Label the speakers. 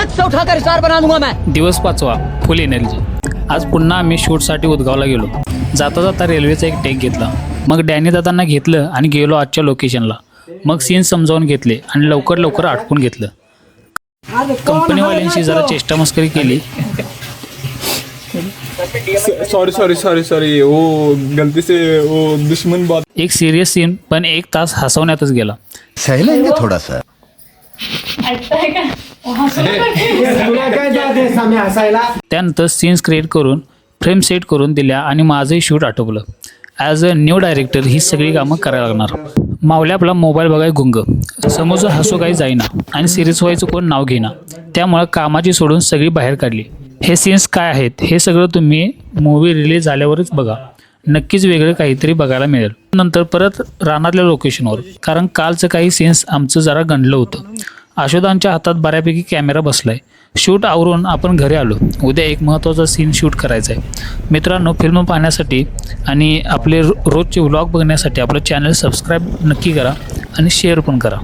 Speaker 1: अलग से उठाकर स्टार बना दूंगा मैं।
Speaker 2: दिवस 5वा फुल एनर्जी। आज पुन्हा आम्ही शूटसाठी उदगावला गेलो। जाता जाता रेल्वेचा एक टेक घेतला, मग डॅनी दादांना घेतलं आणि गेलो आजच्या लोकेशनला। मग सीन समजावून घेतले आणि लवकर लवकर आटपून घेतलं। कंपनीवाल्यांशी जरा चेष्टा मस्करी केली।
Speaker 3: सॉरी वो गलती से वो दुश्मन बात।
Speaker 2: एक सिरियस सीन पण 1 तास हसवण्यातच गेला।
Speaker 4: सहलेंगे थोड़ा सा।
Speaker 2: त्यानंतर सीन्स क्रिएट करून फ्रेम सेट करून दिल्या आणि माझंही शूट आटोपलं। ॲज अ न्यू डायरेक्टर ही सगळी कामं करायला लागणार। मावल्या आपला मोबाईल बघाय गुंग, समोर हसू काही जाईना आणि सिरियस व्हायचं कोण नाव घेईना, त्यामुळं कामाची सोडून सगळी बाहेर काढली। हे सीन्स काय आहेत हे सगळं तुम्ही मूवी रिलीज झाल्यावरच बघा, नक्कीच वेगळं काहीतरी बघायला मिळेल। नंतर परत रानातल्या लोकेशनवर, कारण कालचं काही सीन्स आमचं जरा गंडलं होतं। आशोदांच्या हातात बऱ्यापैकी कॅमेरा बसलाय। शूट आवरून आपण घरी आलो। उद्या एक महत्त्वाचा सीन शूट करायचा आहे। मित्रांनो, फिल्म पाहण्यासाठी आणि आपले रोजचे व्लॉग बघण्यासाठी आपलं चॅनल सबस्क्राईब नक्की करा आणि शेअर पण करा।